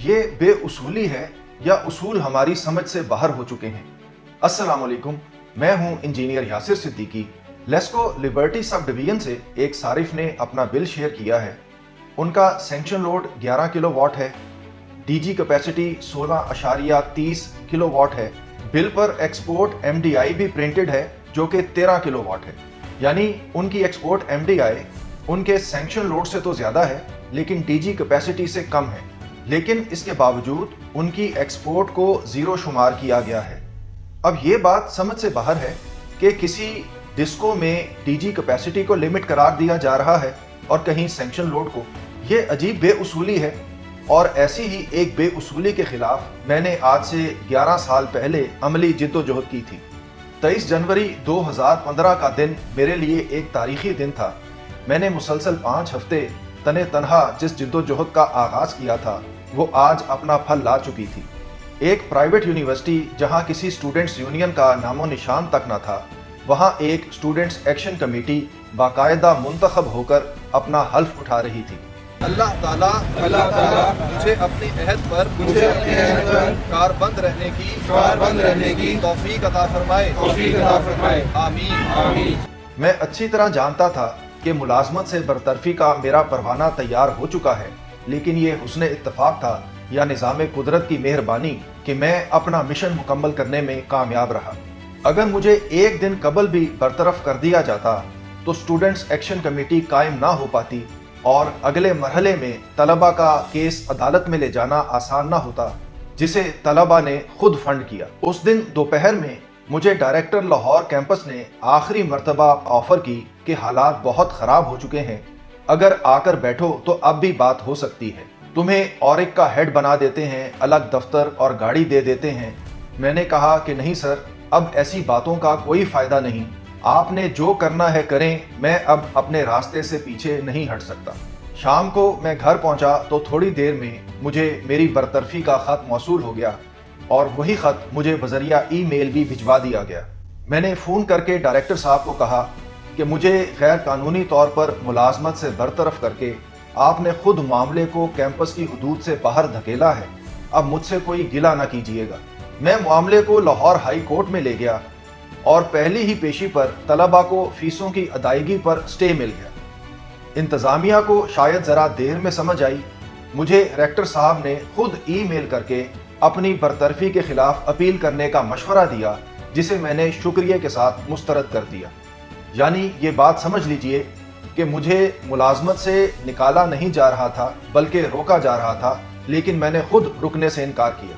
ये बेउसूली है या उसूल हमारी समझ से बाहर हो चुके हैं। अस्सलाम वालेकुम, मैं हूं engineer Yasir Siddiqui. LESCO liberty sub division से एक सारिफ ने अपना बिल शेयर किया है। उनका सैंक्शन लोड 11 किलोवाट है, डीजी कैपेसिटी 16.30 किलोवाट है। बिल पर एक्सपोर्ट एमडीआई भी प्रिंटेड है जो कि 13 किलोवाट है। यानी उनकी एक्सपोर्ट एमडीआई उनके सैंक्शन लोड से तो ज़्यादा है लेकिन डीजी कैपेसिटी से कम है, लेकिन इसके बावजूद उनकी एक्सपोर्ट को ज़ीरो शुमार किया गया है। अब ये बात समझ से बाहर है कि किसी डिस्को में डीजी कैपेसिटी को लिमिट करार दिया जा रहा है और कहीं सैंक्शन लोड को। ये अजीब बेउसूली है और ऐसी ही एक बेउसूली के खिलाफ मैंने आज से 11 साल पहले अमली जिद्दोजहद की थी। 23 जनवरी 2015 का दिन मेरे लिए एक तारीखी दिन था। मैंने मुसलसल 5 हफ्ते तने तनहा जिस जिद्दोजहद का आगाज़ किया था वो आज अपना फल ला चुकी थी। एक प्राइवेट यूनिवर्सिटी जहां किसी स्टूडेंट्स यूनियन का नामो निशान तक न था, वहां एक स्टूडेंट्स एक्शन कमेटी बाकायदा मुंतखब होकर अपना हल्फ उठा रही थी। अल्लाह ताला मुझे अपने अहद पर कारबंद रहने की तौफीक अता फरमाए। आमीन। मैं अच्छी तरह जानता था कि मुलाजमत से बरतरफी का मेरा परवाना तैयार हो चुका है, लेकिन ये हुस्न इत्तफाक था या निज़ाम कुदरत की मेहरबानी कि मैं अपना मिशन मुकम्मल करने में कामयाब रहा। अगर मुझे एक दिन कबल भी बरतरफ कर दिया जाता तो स्टूडेंट्स एक्शन कमेटी कायम ना हो पाती और अगले मरहले में तलबा का केस अदालत में ले जाना आसान ना होता, जिसे तलबा ने खुद फंड किया। उस दिन दोपहर में मुझे डायरेक्टर लाहौर कैंपस ने आखिरी मर्तबा ऑफर की कि हालात बहुत ख़राब हो चुके हैं, अगर आकर बैठो तो अब भी बात हो सकती है, तुम्हें ऑरिक का हेड बना देते हैं, अलग दफ्तर और गाड़ी दे देते हैं। मैंने कहा कि नहीं सर, अब ऐसी बातों का कोई फ़ायदा नहीं, आपने जो करना है करें, मैं अब अपने रास्ते से पीछे नहीं हट सकता। शाम को मैं घर पहुंचा तो थोड़ी देर में मुझे मेरी बरतरफी का ख़त मौसूल हो गया और वही ख़त मुझे बज़रिया ईमेल भी भिजवा दिया गया। मैंने फ़ोन करके डायरेक्टर साहब को कहा कि मुझे गैर कानूनी तौर पर मुलाजमत से बरतरफ करके आपने खुद मामले को कैंपस की हदूद से बाहर धकेला है, अब मुझसे कोई गिला ना कीजिएगा। मैं मामले को लाहौर हाई कोर्ट में ले गया और पहली ही पेशी पर तलबा को फीसों की अदायगी पर स्टे मिल गया। इंतज़ामिया को शायद ज़रा देर में समझ आई। मुझे रेक्टर साहब ने खुद ईमेल करके अपनी बरतरफी के खिलाफ अपील करने का मशवरा दिया, जिसे मैंने शुक्रिया के साथ मुस्तरद कर दिया। यानी ये बात समझ लीजिए कि मुझे मुलाजमत से निकाला नहीं जा रहा था बल्कि रोका जा रहा था, लेकिन मैंने खुद रुकने से इनकार किया।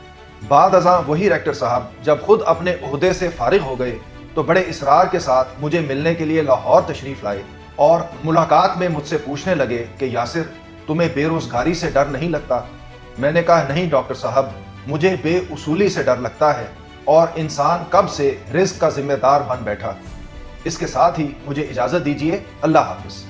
बाद अज़ां वही रेक्टर साहब जब खुद अपने ओहदे से फारिग हो गए तो बड़े इसरार के साथ मुझे मिलने के लिए लाहौर तशरीफ़ लाए और मुलाकात में मुझसे पूछने लगे कि यासिर, तुम्हें बेरोज़गारी से डर नहीं लगता? मैंने कहा नहीं डॉक्टर साहब, मुझे बेउसूली से डर लगता है और इंसान कब से रिज़्क़ का जिम्मेदार बन बैठा। इसके साथ ही मुझे इजाज़त दीजिए। अल्लाह हाफ़िज़।